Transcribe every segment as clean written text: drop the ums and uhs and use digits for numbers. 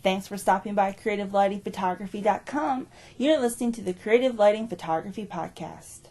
Thanks for stopping by CreativeLightingPhotography.com. You're listening to the Creative Lighting Photography Podcast.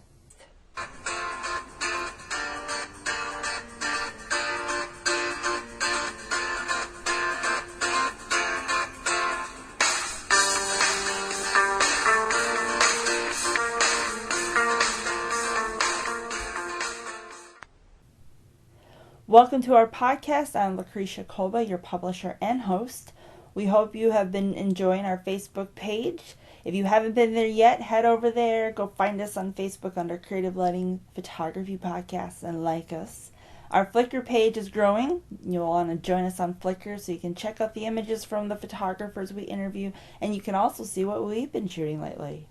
Welcome to our podcast. I'm Lucretia Kolba, your publisher and host. We hope you have been enjoying our Facebook page. If you haven't been there yet, head over there. Go find us on Facebook under Creative Lighting Photography Podcast and like us. Our Flickr page is growing. You'll want to join us on Flickr so you can check out the images from the photographers we interview, and you can also see what we've been shooting lately.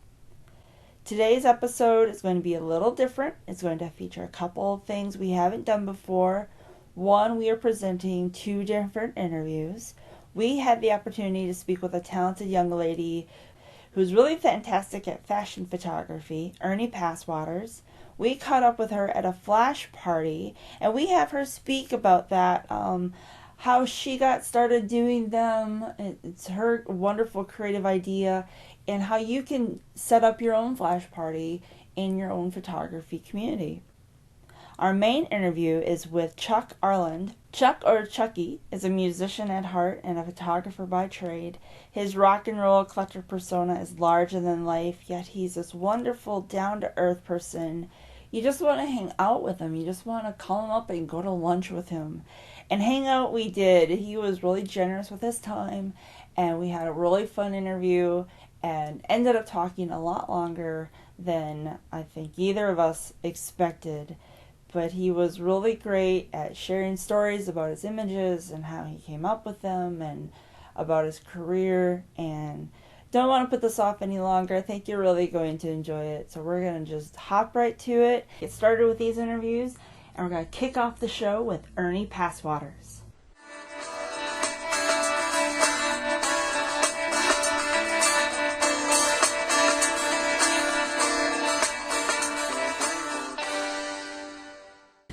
Today's episode is going to be a little different. It's going to feature a couple of things we haven't done before. One, we are presenting two different interviews. We had the opportunity to speak with a talented young lady who's really fantastic at fashion photography, Ernie Passwaters. We caught up with her at a flash party, and we have her speak about that, how she got started doing them. It's her wonderful creative idea, and how you can set up your own flash party in your own photography community. Our main interview is with Chuck Arlund. Chuck, or Chucky, is a musician at heart and a photographer by trade. His rock and roll collector persona is larger than life, yet he's this wonderful, down-to-earth person. You just want to hang out with him. You just want to call him up and go to lunch with him. And hang out we did. He was really generous with his time, and we had a really fun interview and ended up talking a lot longer than I think either of us expected. But he was really great at sharing stories about his images and how he came up with them and about his career. And don't want to put this off any longer. I think you're really going to enjoy it. So we're going to just hop right to it, get started with these interviews, and we're going to kick off the show with Ernie Passwaters.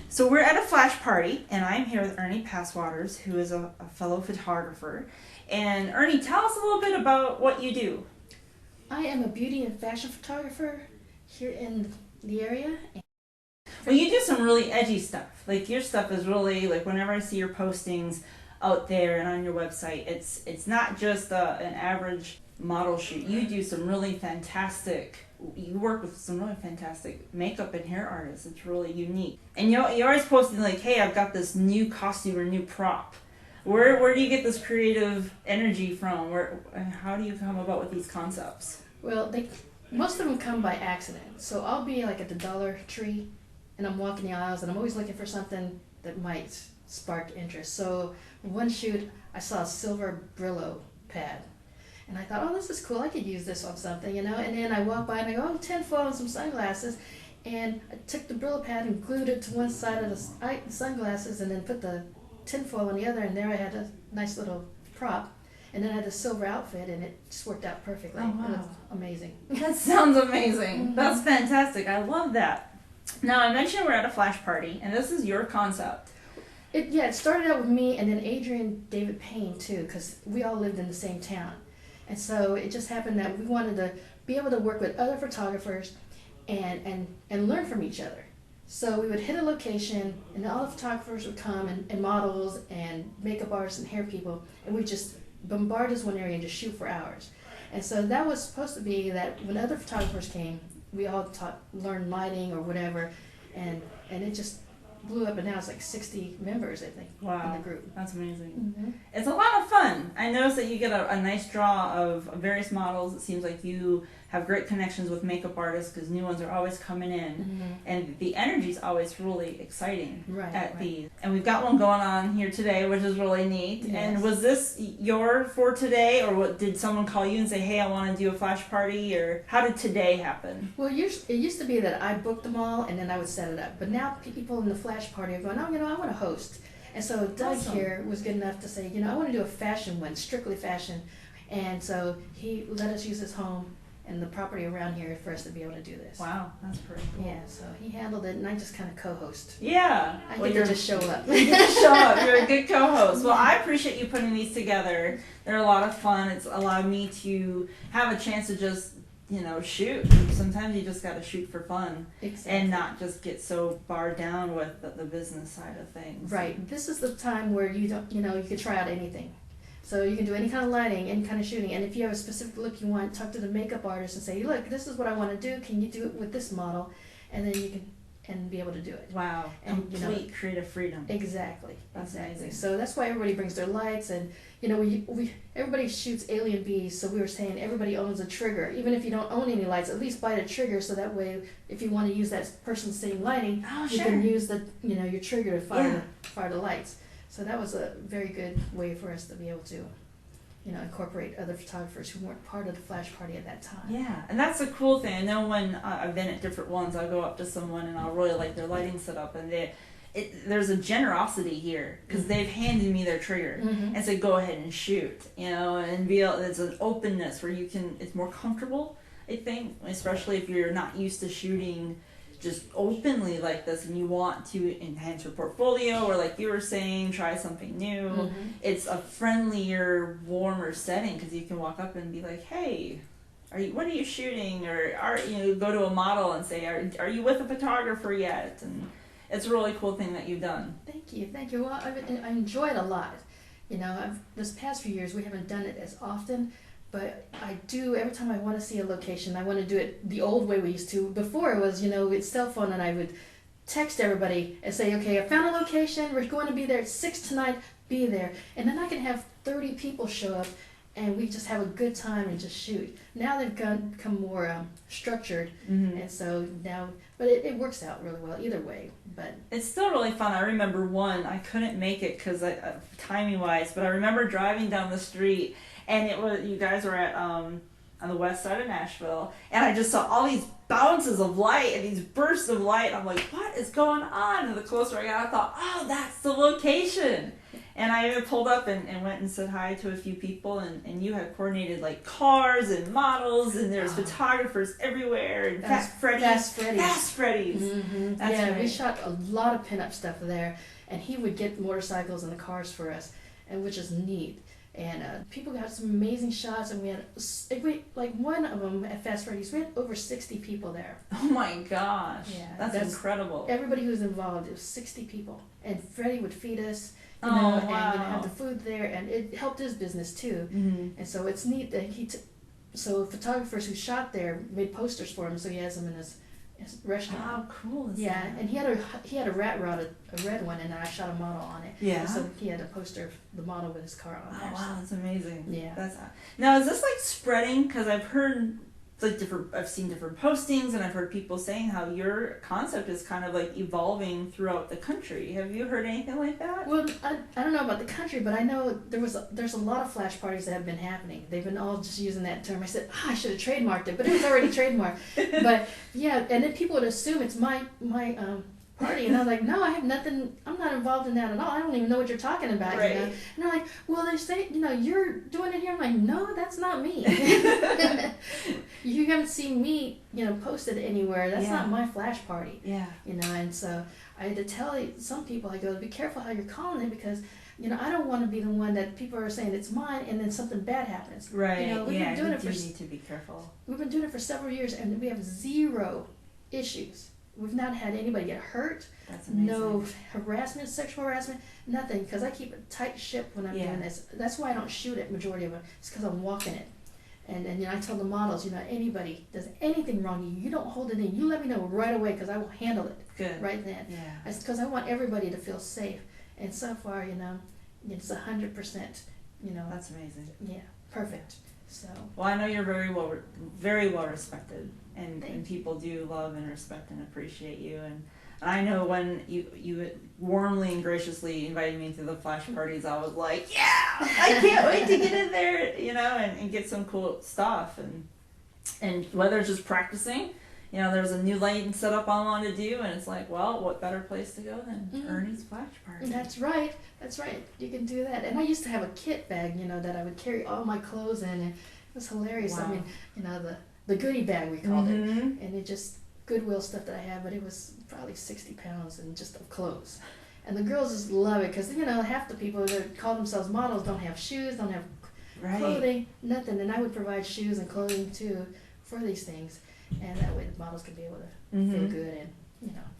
So we're at a flash party, and I'm here with Ernie Passwaters, who is a fellow photographer. And Ernie, tell us a little bit about what you do. I am a beauty and fashion photographer here in the area. Well, you do some really edgy stuff. Like, your stuff is really, like, whenever I see your postings out there and on your website, it's not just an average model shoot. You do some really fantastic, you work with some really fantastic makeup and hair artists. It's really unique. And you're always posting like, hey, I've got this new costume or new prop. Where do you get this creative energy from? How do you come about with these concepts? Well, most of them come by accident. So I'll be like at the Dollar Tree and I'm walking the aisles and I'm always looking for something that might spark interest. So one shoot, I saw a silver Brillo pad. And I thought, oh, this is cool. I could use this on something, And then I walk by and I go, oh, tinfoil and some sunglasses. And I took the Brillo pad and glued it to one side of the sunglasses and then put the tinfoil on the other. And there I had a nice little prop. And then I had a silver outfit and it just worked out perfectly. Oh, wow. It was amazing. That sounds amazing. Mm-hmm. That's fantastic. I love that. Now, I mentioned we're at a flash party, and this is your concept. It started out with me and then Adrian David Payne, too, because we all lived in the same town. And so it just happened that we wanted to be able to work with other photographers and learn from each other. So we would hit a location and all the photographers would come and models and makeup artists and hair people, and we just bombard this one area and just shoot for hours. And so that was supposed to be that when other photographers came, we all learned lighting or whatever, and it just blew up, and now it's like 60 members, I think, wow, in the group. That's amazing. Mm-hmm. It's a lot of fun. I noticed that you get a nice draw of various models. It seems like you have great connections with makeup artists because new ones are always coming in. Mm-hmm. And the energy is always really exciting Right. these. And we've got one going on here today, which is really neat. Yes. And was this your for today, or did someone call you and say, hey, I want to do a flash party, or how did today happen? Well, it used to be that I booked them all and then I would set it up. But now people in the flash party are going, oh, I want to host. And so Doug here was good enough to say, I want to do a fashion one, strictly fashion. And so he let us use his home and the property around here for us to be able to do this. Wow, that's pretty cool. Yeah, so he handled it, and I just kind of co-host. Yeah. I get to just show up. You get to show up. You're a good co-host. Well, I appreciate you putting these together. They're a lot of fun. It's allowed me to have a chance to just, shoot. Sometimes you just got to shoot for fun. Exactly. And not just get so barred down with the business side of things. Right. This is the time where you don't, you can try out anything. So you can do any kind of lighting, any kind of shooting, and if you have a specific look you want, talk to the makeup artist and say, look, this is what I want to do. Can you do it with this model? And then you can be able to do it. Wow. And complete creative freedom. Exactly. That's amazing. So that's why everybody brings their lights, and everybody shoots alien bees. So we were saying everybody owns a trigger, even if you don't own any lights. At least buy the trigger, so that way, if you want to use that person's same lighting, you can use the your trigger to fire the lights. So that was a very good way for us to be able to, incorporate other photographers who weren't part of the flash party at that time. Yeah, and that's a cool thing. I know when I've been at different ones, I'll go up to someone and I'll really like their lighting setup, and there's a generosity here because they've handed me their trigger and said, go ahead and shoot, and there's an openness where it's more comfortable, I think, especially if you're not used to shooting just openly like this and you want to enhance your portfolio, or like you were saying, try something new. It's a friendlier, warmer setting because you can walk up and be like, hey, what are you shooting? Or go to a model and say, are you with a photographer yet? And it's a really cool thing that you've done. Thank you. Well, I enjoy it a lot. This past few years we haven't done it as often, but I do. Every time I want to see a location, I want to do it the old way we used to. Before it was, with cell phone, and I would text everybody and say, okay, I found a location. We're going to be there at 6 tonight. Be there. And then I can have 30 people show up, and we just have a good time and just shoot. Now they've become more structured, and so now, but it works out really well either way. But it's still really fun. I remember one, I couldn't make it because timing wise, but I remember driving down the street, and you guys were at on the west side of Nashville, and I just saw all these bounces of light and these bursts of light. And I'm like, what is going on? And the closer I got, I thought, oh, that's the location. And I even pulled up and went and said hi to a few people, and you had coordinated like cars and models, and there's photographers everywhere, and Fast Freddy's. Yeah, we shot a lot of pinup stuff there, and he would get motorcycles and the cars for us, and which is neat. And people got some amazing shots, and we had one of them at Fast Freddy's. We had over 60 people there. Oh my gosh! Yeah, that's incredible. Everybody who was involved, it was 60 people, and Freddie would feed us. And have the food there, and it helped his business too. And so it's neat that so photographers who shot there made posters for him, so he has them in his restaurant. How cool is that? And he had a rat rod, a red one, and I shot a model on it. Yeah. And so he had a poster of the model with his car on there. Oh wow, that's amazing. Yeah. Now is this like spreading? Because I've heard I've seen different postings, and I've heard people saying how your concept is kind of like evolving throughout the country. Have you heard anything like that? Well, I don't know about the country, but I know there's a lot of flash parties that have been happening. They've been all just using that term. I said, I should have trademarked it, but it was already trademarked. But yeah, and then people would assume it's my party, and I was like, no, I have nothing. I'm not involved in that at all. I don't even know what you're talking about. Right. And they're like, well, they say, you're doing it here. I'm like, no, that's not me. You haven't seen me, posted anywhere. That's not my flash party. Yeah. And so I had to tell some people, I go, be careful how you're calling it, because I don't want to be the one that people are saying it's mine and then something bad happens. Right. We've been doing you need to be careful. We've been doing it for several years, and we have 0 issues. We've not had anybody get hurt. That's amazing. No harassment, sexual harassment, nothing. Because I keep a tight ship when I'm doing this. That's why I don't shoot it. Majority of it. It's because I'm walking it. And I tell the models, anybody does anything wrong, you don't hold it in. You let me know right away, because I will handle it. Good. Right then. Yeah. Because I want everybody to feel safe. And so far, it's 100%. That's amazing. Yeah. Perfect. So. Well, I know you're very well respected, and people do love and respect and appreciate you. And I know when you warmly and graciously invited me to the flash parties, I was like, yeah, I can't wait to get in there, and get some cool stuff. And whether it's just practicing, there's a new lighting setup I want to do, and it's like, well, what better place to go than Ernie's flash party? That's right. You can do that. And I used to have a kit bag, that I would carry all my clothes in, and it was hilarious. Wow. I mean, the goodie bag, we called it. And it just, Goodwill stuff that I have, but it was probably 60 pounds and just of clothes. And the girls just love it because, half the people that call themselves models don't have shoes, don't have clothing, nothing. And I would provide shoes and clothing too for these things. And that way the models could be able to feel good and,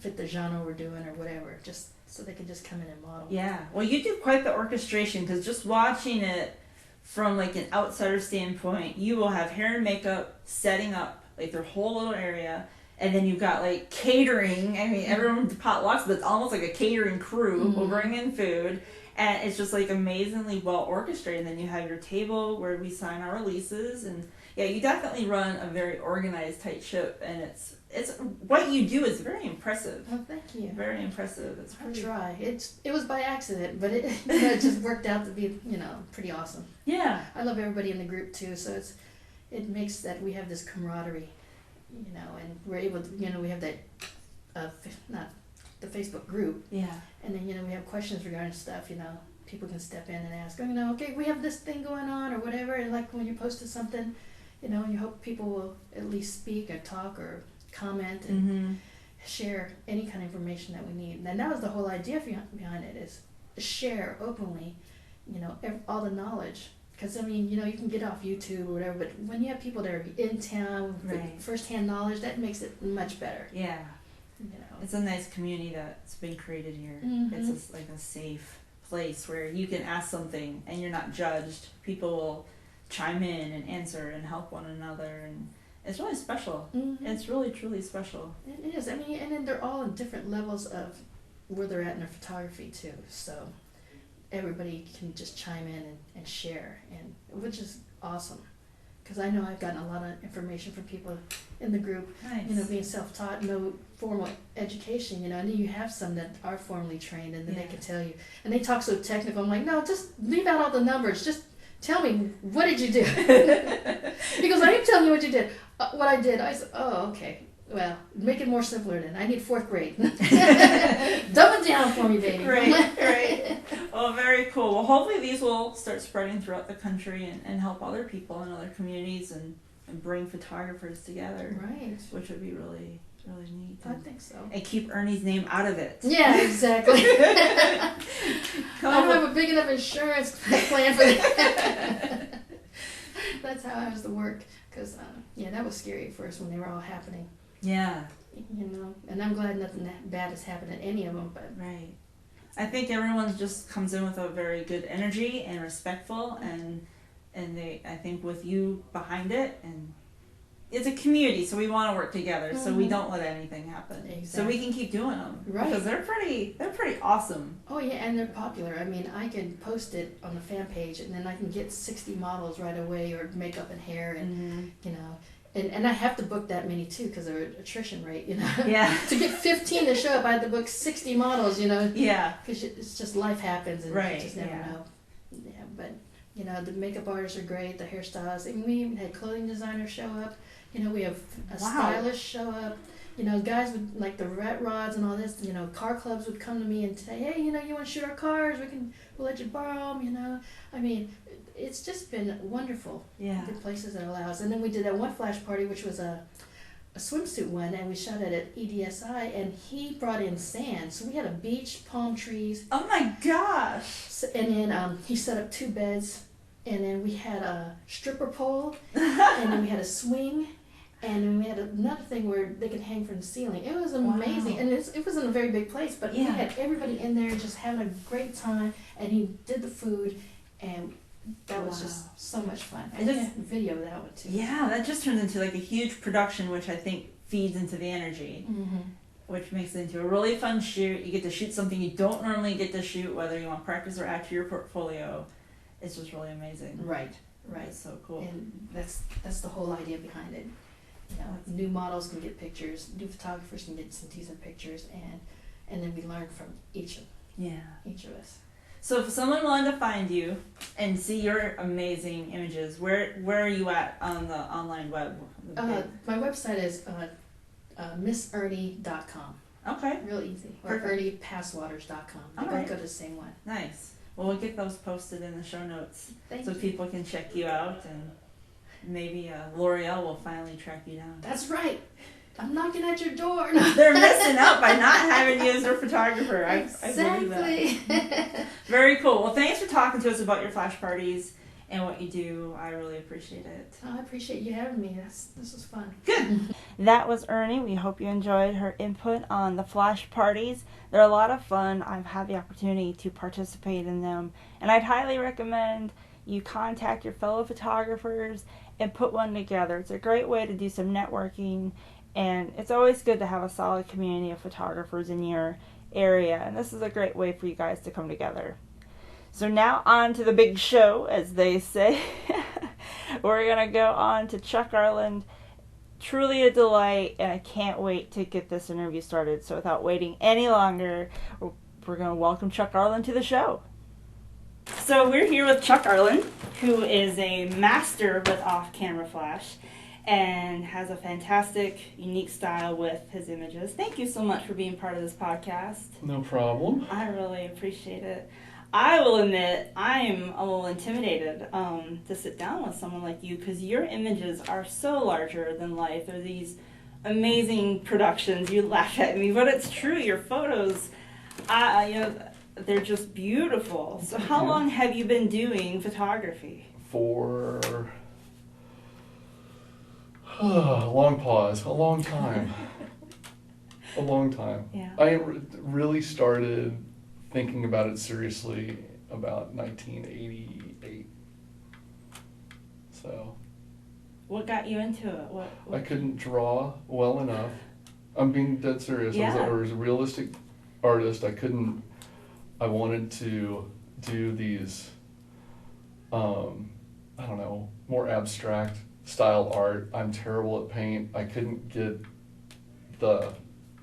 fit the genre we're doing or whatever, just so they could just come in and model. Yeah. Well, you do quite the orchestration because just watching it from like an outsider standpoint, you will have hair and makeup setting up like their whole little area. And then you've got like catering. I mean, everyone's potlucks, but it's almost like a catering crew will bring in food. And it's just like amazingly well orchestrated. And then you have your table where we sign our releases. And yeah, you definitely run a very organized, tight ship. And it's what you do is very impressive. Oh, thank you. Very impressive. It's I try. It was by accident, but it just worked out to be, pretty awesome. Yeah. I love everybody in the group too, so it makes that we have this camaraderie. And we're able to, we have that, not the Facebook group. Yeah. And then, we have questions regarding stuff, people can step in and ask, okay, we have this thing going on or whatever. And like when you posted something, and you hope people will at least speak or talk or comment and share any kind of information that we need. And that was the whole idea behind it, is share openly, all the knowledge. Because, you can get off YouTube or whatever, but when you have people that are in town with first-hand knowledge, that makes it much better. Yeah. It's a nice community that's been created here. It's just like a safe place where you can ask something and you're not judged. People will chime in and answer and help one another, and it's really special. It's really, truly special. It is. And then they're all in different levels of where they're at in their photography, too, so everybody can just chime in and share, and which is awesome, because I know I've gotten a lot of information from people in the group. Nice. Being self-taught, no formal education, and then you have some that are formally trained, and then they can tell you, and they talk so technical. I'm like, no, just leave out all the numbers, just tell me, what did you do? Because I am telling you what you did. What I did, I said, oh, okay. Well, make it more simpler then. I need 4th grade. Dumb it down for me, baby. Right. Well, very cool. Well, hopefully these will start spreading throughout the country and help other people in other communities and bring photographers together. Right. Which would be really, really neat. I think so. And keep Ernie's name out of it. Yeah, exactly. I don't have a big enough insurance plan for that. That's how I was to work. Because, that was scary at first when they were all happening. Yeah. And I'm glad nothing bad has happened at any of them. But right. I think everyone just comes in with a very good energy and respectful, and I think with you behind it, and it's a community, so we want to work together, so we don't let anything happen. Exactly. So we can keep doing them. Right. Because they're pretty awesome. Oh yeah, and they're popular. I mean, I can post it on the fan page, and then I can get 60 models right away, or makeup and hair, and And I have to book that many too, because of attrition rate, Yeah. To get 15 to show up, I had to book 60 models, Yeah. Because it's just life happens, and you just never know. Yeah, but the makeup artists are great, the hairstylists, and we even had clothing designers show up. We have a stylist show up. Guys with like the rat rods and all this. Car clubs would come to me and say, hey, you want to shoot our cars? We'll let you borrow them. I mean, it's just been wonderful. Yeah. The places that allow us. And then we did that one flash party, which was a swimsuit one, and we shot it at EDSI, and he brought in sand. So we had a beach, palm trees. Oh my gosh. And then he set up 2 beds, and then we had a stripper pole, and then we had a swing, and then we had another thing where they could hang from the ceiling. It was amazing. Wow. And it wasn't a very big place, but we had everybody in there just having a great time, and he did the food, and that was just so much fun. I just video that one too. Yeah, that just turns into like a huge production, which I think feeds into the energy, which makes it into a really fun shoot. You get to shoot something you don't normally get to shoot, whether you want practice or add to your portfolio. It's just really amazing. Right. It's so cool. And that's the whole idea behind it. New models can get pictures, new photographers can get some decent pictures, and then we learn from each of us. So if someone wanted to find you and see your amazing images, where are you at on the online web? My website is missernie.com. Okay. Real easy. Or erniepasswaters.com. They both go to the same one. Nice. Well, we'll get those posted in the show notes so people can check you out. Maybe L'Oreal will finally track you down. That's right. I'm knocking at your door. They're missing out by not having you as their photographer. Exactly. I believe that. Very cool. Well, thanks for talking to us about your flash parties and what you do. I really appreciate it. Oh, I appreciate you having me. This was fun. Good. That was Ernie. We hope you enjoyed her input on the flash parties. They're a lot of fun. I've had the opportunity to participate in them, and I'd highly recommend you contact your fellow photographers and put one together. It's a great way to do some networking, and it's always good to have a solid community of photographers in your area, and this is a great way for you guys to come together. So now on to the big show, as they say. We're going to go on to Chuck Arlund. Truly a delight, and I can't wait to get this interview started. So without waiting any longer, we're going to welcome Chuck Arlund to the show. So we're here with Chuck Arlund, who is a master with off-camera flash and has a fantastic, unique style with his images. Thank you so much for being part of this podcast. No problem. I really appreciate it. I will admit I'm a little intimidated to sit down with someone like you because your images are so larger than life. They're these amazing productions. You laugh at me, but it's true. Your photos, they're just beautiful. So how long have you been doing photography? For a long pause, a long time. A long time. Yeah. I really started thinking about it seriously about 1988. So. What got you into it? What I couldn't draw well enough. I'm being dead serious. Yeah. I was a realistic artist. I wanted to do these, more abstract style art. I'm terrible at paint. I couldn't get the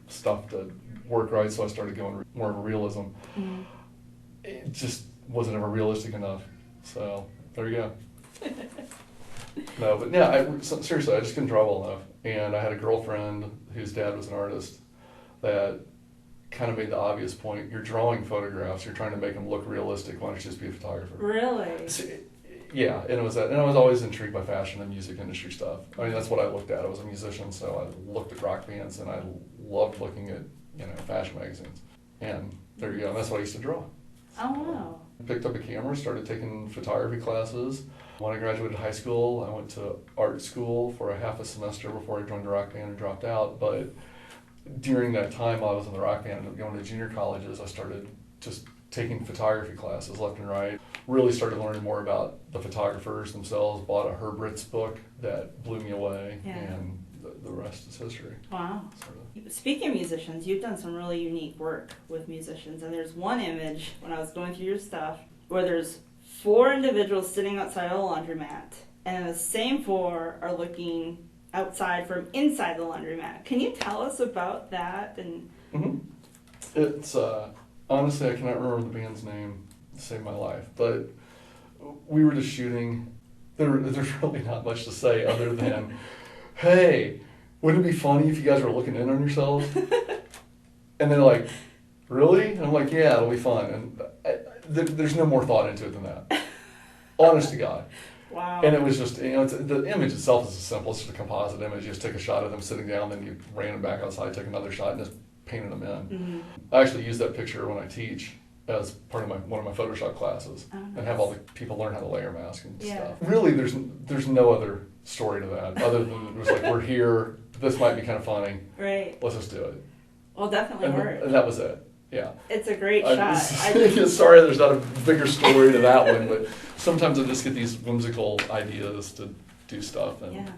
stuff to work right, so I started going more of a realism. Mm-hmm. It just wasn't ever realistic enough. So there you go. No, but yeah, seriously, I just couldn't draw well enough. And I had a girlfriend whose dad was an artist that kind of made the obvious point: you're drawing photographs, you're trying to make them look realistic. Why don't you just be a photographer? Really? So, yeah, and it was that. And I was always intrigued by fashion and music industry stuff. I mean, that's what I looked at. I was a musician, so I looked at rock bands, and I loved looking at fashion magazines. And there you go. And that's what I used to draw. Oh wow. I picked up a camera, started taking photography classes. When I graduated high school, I went to art school for a half a semester before I joined the rock band and dropped out. But during that time while I was in the rock band and going to junior colleges, I started just taking photography classes left and right. Really started learning more about the photographers themselves. Bought a Herb Ritz book that blew me away, Yeah. and the rest is history. Wow. Sort of. Speaking of musicians, you've done some really unique work with musicians, and there's one image when I was going through your stuff where there's 4 individuals sitting outside of a laundromat, and the same 4 are looking outside from inside the laundromat. Can you tell us about that? And It's honestly, I cannot remember the band's name to save my life, but we were just shooting. There's really not much to say other than, hey, wouldn't it be funny if you guys were looking in on yourselves? And they're like, really? And I'm like, yeah, it'll be fun. And there's no more thought into it than that. Honest to God. Wow. And it was just, the image itself is simple. It's just a composite image. You just take a shot of them sitting down, then you ran them back outside, take another shot, and just painted them in. Mm-hmm. I actually use that picture when I teach as part of one of my Photoshop classes, and have all the people learn how to layer mask and stuff. Really, there's no other story to that other than it was like, we're here, this might be kind of funny. Right. Let's just do it. Well, definitely worked. And that was it. Yeah. It's a great shot. Sorry, there's not a bigger story to that one, but sometimes I just get these whimsical ideas to do stuff, and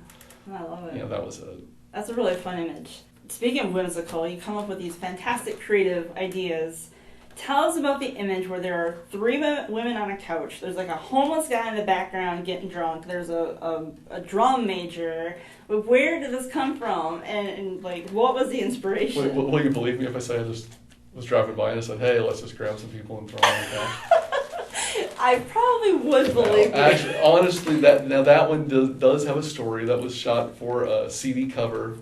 I love it. That was it. That's a really fun image. Speaking of whimsical, you come up with these fantastic creative ideas. Tell us about the image where there are 3 women on a couch. There's like a homeless guy in the background getting drunk. There's a drum major. But where did this come from? And like, what was the inspiration? Will you believe me if I say I just was driving by and I said, hey, let's just grab some people and throw them on the couch? I probably would believe you. Actually, honestly, that one does have a story. That was shot for a CD cover,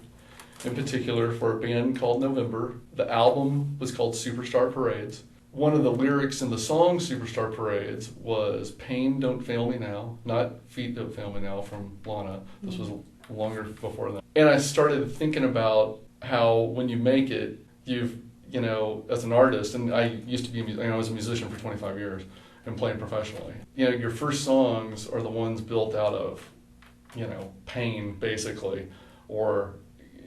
in particular for a band called November. The album was called Superstar Parades. one of the lyrics in the song Superstar Parades was "Pain Don't Fail Me Now," not "Feet Don't Fail Me Now" from Lana. This was longer before that. And I started thinking about how when you make it, as an artist, and I used to be, I was a musician for 25 years and playing professionally. Your first songs are the ones built out of, pain, basically, or,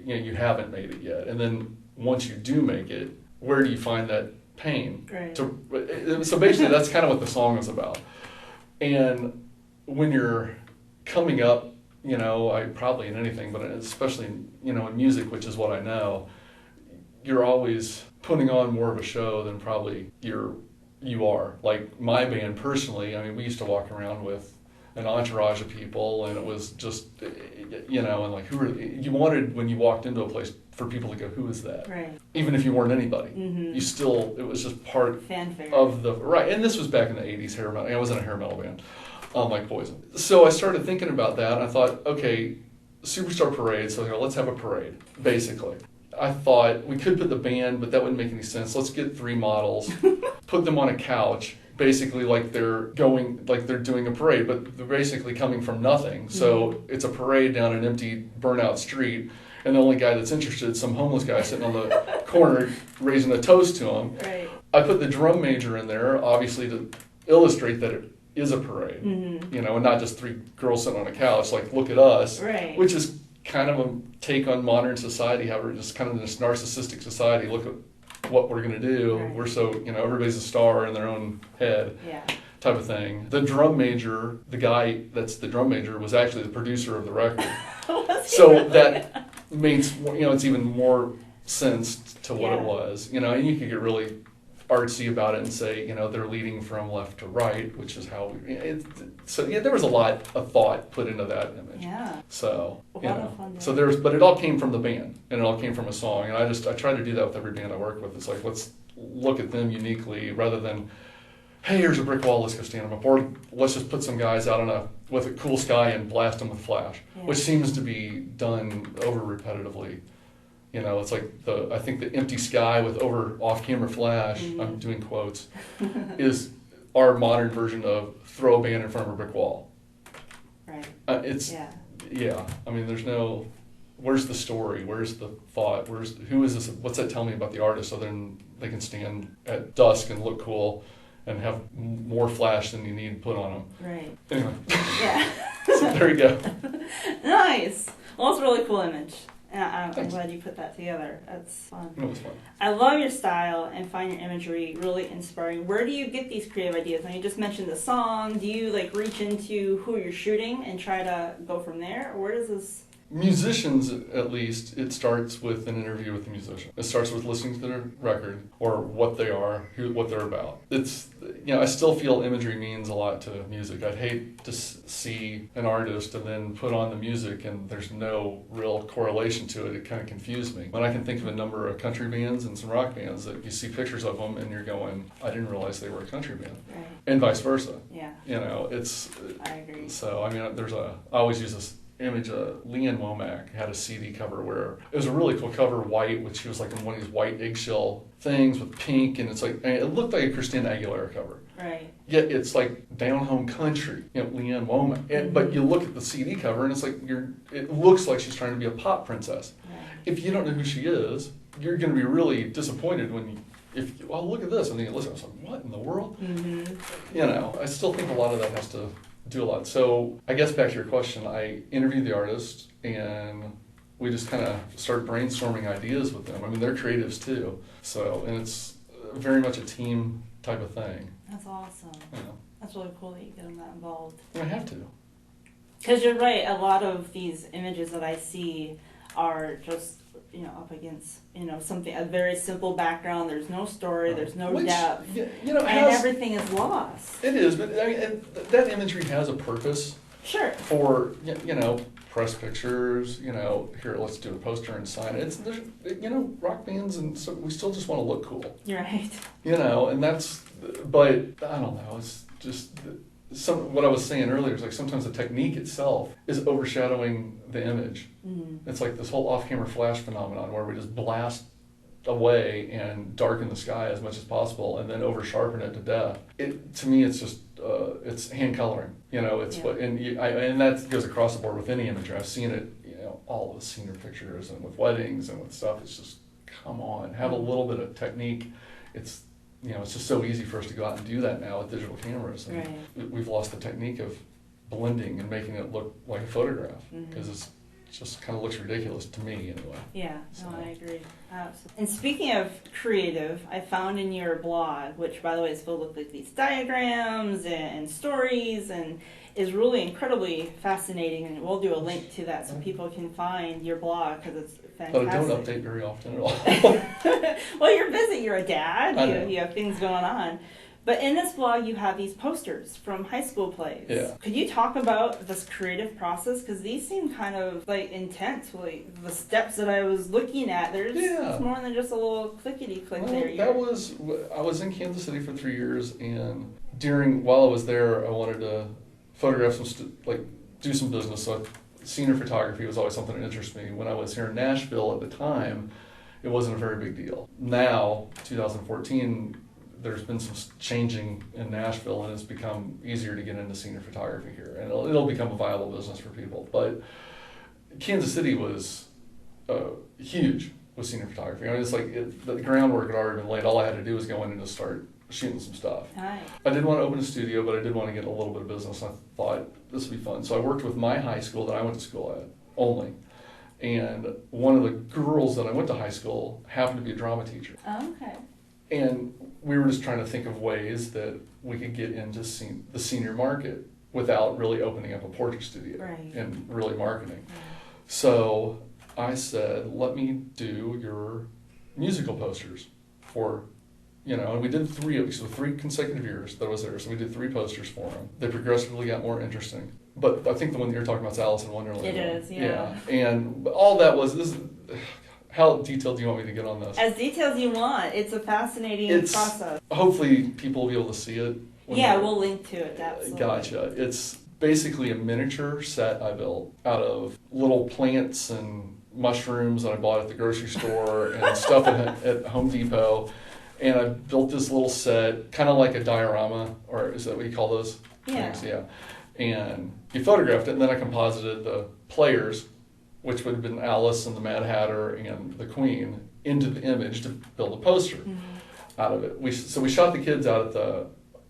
you haven't made it yet. And then once you do make it, where do you find that pain? Right. So basically, that's kind of what the song is about. And when you're coming up, I probably in anything, but especially in music, which is what I know, you're always putting on more of a show than probably you are. Like my band personally, we used to walk around with an entourage of people, and it was just, and like you wanted when you walked into a place for people to go, who is that? Right. Even if you weren't anybody, Mm-hmm. it was just part fanfare of the, right. And this was back in the 80s, hair metal. I was in a hair metal band, like Poison. So I started thinking about that, and I thought, okay, Superstar Parade, so let's have a parade, basically. I thought we could put the band, but that wouldn't make any sense. Let's get 3 models, put them on a couch, basically like they're doing a parade, but they're basically coming from nothing. So it's a parade down an empty, burnout street, and the only guy that's interested is some homeless guy sitting on the corner raising a toast to him. Right. I put the drum major in there, obviously to illustrate that it is a parade, and not just 3 girls sitting on a couch, like, look at us, right. which is kind of a take on modern society, how we're just kind of this narcissistic society. Look at what we're going to do. Right. We're so, everybody's a star in their own head, type of thing. The drum major, the guy that's the drum major, was actually the producer of the record. So that makes, it's even more sense to what it was, and you could get really artsy about it and say, they're leading from left to right, which is how there was a lot of thought put into that image. Yeah. So, fun but it all came from the band, and it all came from a song, and I try to do that with every band I work with. It's like, let's look at them uniquely rather than, hey, here's a brick wall, let's go stand them up, or let's just put some guys out with a cool sky and blast them with flash, which seems to be done over repetitively. It's like I think the empty sky with off-camera flash, I'm doing quotes, is our modern version of throw a band in front of a brick wall. Right. There's no, where's the story? Where's the thought? Who is this? What's that tell me about the artist? Other than they can stand at dusk and look cool and have more flash than you need put on them. Right. Anyway. Yeah. So there you go. Nice. Well, it's a really cool image. And I'm glad you put that together. That's fun. It was fun. I love your style and find your imagery really inspiring. Where do you get these creative ideas? Now, you just mentioned the song. Do you reach into who you're shooting and try to go from there? Or where does this... Musicians, at least, it starts with an interview with the musician. It starts with listening to their record, or what they are, what they're about. It's, I still feel imagery means a lot to music. I'd hate to see an artist and then put on the music and there's no real correlation to it. It kind of confused me. When I can think of a number of country bands and some rock bands that you see pictures of them and you're going, I didn't realize they were a country band. Right. And vice versa. Yeah. I agree. So, I always use this image. Leanne Womack had a CD cover where it was a really cool cover, white, which she was like in one of these white eggshell things with pink, and it looked like a Christina Aguilera cover. Right. Yet it's like down home country, Leanne Womack. But you look at the CD cover and it's like it looks like she's trying to be a pop princess. Right. If you don't know who she is, you're going to be really disappointed look at this, and then you listen. I was like, what in the world? Mm-hmm. I still think a lot of that has to do a lot. So I guess back to your question, I interviewed the artist and we just kind of started brainstorming ideas with them. They're creatives too. So, and it's very much a team type of thing. That's awesome. That's really cool that you get them that involved. I have to. Because you're right, a lot of these images that I see are just, up against, a very simple background. There's no story, there's no depth, and everything is lost. It is, but that imagery has a purpose. Sure. For, press pictures, here, let's do a poster and sign it. There's rock bands, and so we still just want to look cool. You're right. And but I don't know, it's just... what I was saying earlier is like sometimes the technique itself is overshadowing the image. Mm-hmm. It's like this whole off-camera flash phenomenon where we just blast away and darken the sky as much as possible and then over sharpen it to death. To me, it's just it's hand coloring. It's what and that goes across the board with any imagery. I've seen it, all of the scenery pictures and with weddings and with stuff. It's just, come on, have a little bit of technique. It's it's just so easy for us to go out and do that now with digital cameras. And we've lost the technique of blending and making it look like a photograph because it just kind of looks ridiculous to me anyway. Yeah, no, I agree. Absolutely. And speaking of creative, I found in your blog, which by the way is filled with like these diagrams and stories and is really incredibly fascinating, and we'll do a link to that so people can find your blog because it's fantastic. But I don't update very often at all. Well, you're busy. You're a dad. You have things going on. But in this blog, you have these posters from high school plays. Yeah. Could you talk about this creative process? Because these seem kind of like intense. Like the steps that I was looking at, there's it's more than just a little clickety-click there. I was in Kansas City for 3 years, and while I was there, I wanted to photograph do some business. So senior photography was always something that interested me. When I was here in Nashville at the time, it wasn't a very big deal. Now, 2014, there's been some changing in Nashville, and it's become easier to get into senior photography here, and it'll become a viable business for people. But Kansas City was huge with senior photography. I mean, it's like the groundwork had already been laid. All I had to do was go in and just start shooting some stuff. Nice. I didn't want to open a studio, but I did want to get a little bit of business. I thought this would be fun. So I worked with my high school that I went to school at only. And one of the girls that I went to high school happened to be a drama teacher. Oh, okay. And we were just trying to think of ways that we could get into the senior market without really opening up a portrait studio and really marketing. Right. So I said, let me do your musical posters for, and we did 3 of these, so 3 consecutive years that I was there. So we did 3 posters for them. They progressively got more interesting. But I think the one that you're talking about is Alice in Wonderland. It is, yeah. And all that was, how detailed do you want me to get on this? As detailed as you want. It's a fascinating process. Hopefully people will be able to see it. We'll link to it, absolutely. Gotcha. It's basically a miniature set I built out of little plants and mushrooms that I bought at the grocery store and stuff at Home Depot. And I built this little set, kind of like a diorama, or is that what you call those things? Yeah. And you photographed it, and then I composited the players, which would have been Alice and the Mad Hatter and the Queen, into the image to build a poster out of it. So we shot the kids out at the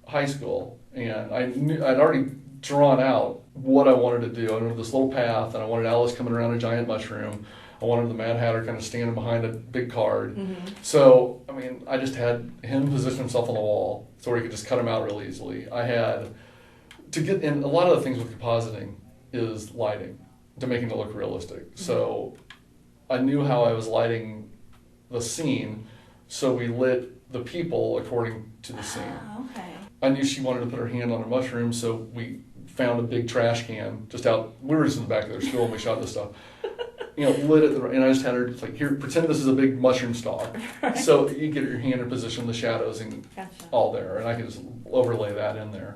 high school, and I'd already drawn out what I wanted to do. I wanted this little path, and I wanted Alice coming around a giant mushroom. I wanted the Mad Hatter kind of standing behind a big card. So, I mean, I just had him position himself on the wall so where he could just cut him out real easily. I had to get in, a lot of the things with compositing is lighting to making it look realistic. So I knew how I was lighting the scene, so we lit the people according to the scene. Okay. I knew she wanted to put her hand on a mushroom, so we found a big trash can just out. We were just in the back of their school and we shot this stuff. Lit it, and I just had her like, here, pretend this is a big mushroom stalk. Right. So you get your hand in position, the shadows, and all there, and I could just overlay that in there.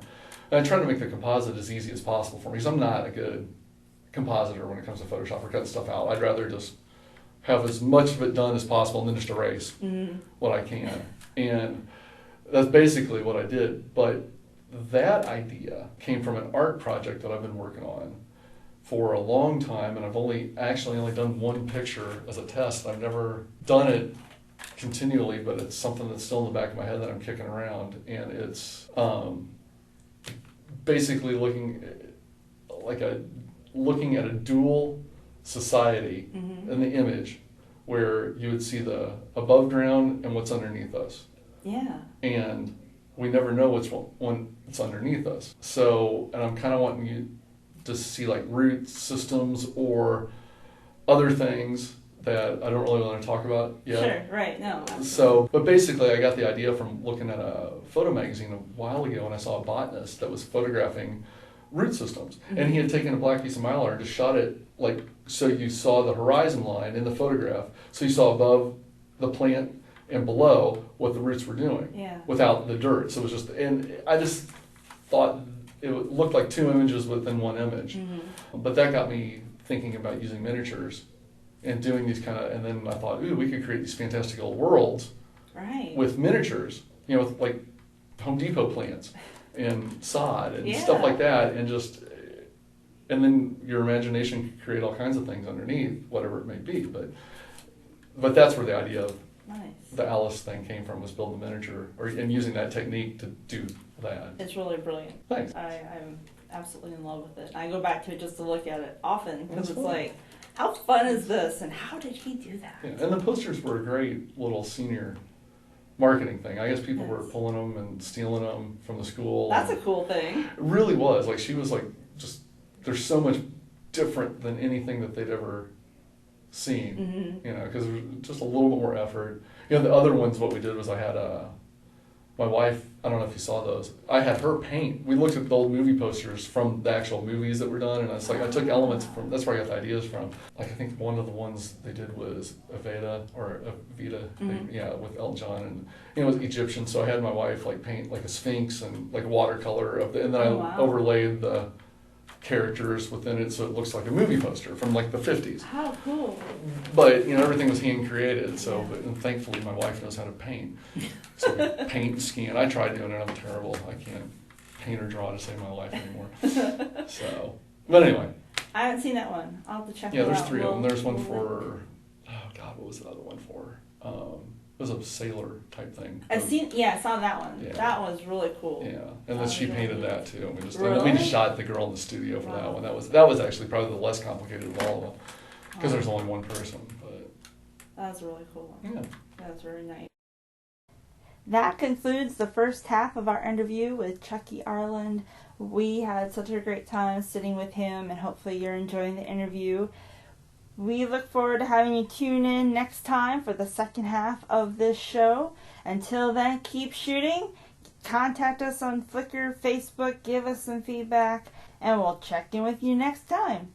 And I tried to make the composite as easy as possible for me, because I'm not a good compositor when it comes to Photoshop or cutting stuff out. I'd rather just have as much of it done as possible and then just erase what I can. And that's basically what I did. But that idea came from an art project that I've been working on for a long time, and I've only done one picture as a test. I've never done it continually, but it's something that's still in the back of my head that I'm kicking around, and it's basically looking at a dual society in the image, where you would see the above ground and what's underneath us. Yeah. And we never know what's underneath us. So, and I'm kind of wanting you to see like root systems or other things that I don't really want to talk about yet. Sure, right, no. Absolutely. So, but basically I got the idea from looking at a photo magazine a while ago, and I saw a botanist that was photographing root systems. And he had taken a black piece of Mylar and just shot it like, so you saw the horizon line in the photograph. So you saw above the plant and below what the roots were doing without the dirt. So it was just, and I just thought it looked like 2 images within one image. But that got me thinking about using miniatures and doing these and then I thought, ooh, we could create these fantastical worlds Right. with miniatures, with like Home Depot plants and sod and stuff like that, and then your imagination can create all kinds of things underneath, whatever it may be. But that's where the idea of the Alice thing came from, was building a miniature, and using that technique to do that. It's really brilliant. Thanks. I'm absolutely in love with it. I go back to it just to look at it often, because it's fun. like, how fun is this, and how did he do that? Yeah, and the posters were a great little senior marketing thing. I guess people were pulling them and stealing them from the school. That's a cool thing. It really was. Like, she was like, just, there's so much different than anything that they'd ever seen, because there was just a little bit more effort. The other ones, what we did was I had my wife, I don't know if you saw those, I had her paint. We looked at the old movie posters from the actual movies that were done, and it's like, I took elements from, that's where I got the ideas from. Like, I think one of the ones they did was Aveda, with Elton John, and it was Egyptian, so I had my wife like paint like a sphinx and like watercolor and then I overlaid the characters within it, so it looks like a movie poster from like the 50s. How cool. But everything was hand created, so and thankfully my wife knows how to paint. So we paint and scan. I tried doing it, I'm terrible. I can't paint or draw to save my life anymore. But anyway. I haven't seen that one. I'll have to check it out. Yeah, there's 3 of them. There's one for, what was the other one for? It was a sailor type thing. I saw that one. Yeah. That was really cool. Yeah, and then she painted that too. And Really? we just shot the girl in the studio for that one. That was actually probably the less complicated of all of them, because there's only one person. But that's really cool. Yeah, that's very nice. That concludes the first half of our interview with Chucky Arlund. We had such a great time sitting with him, and hopefully you're enjoying the interview. We look forward to having you tune in next time for the second half of this show. Until then, keep shooting. Contact us on Flickr, Facebook, give us some feedback, and we'll check in with you next time.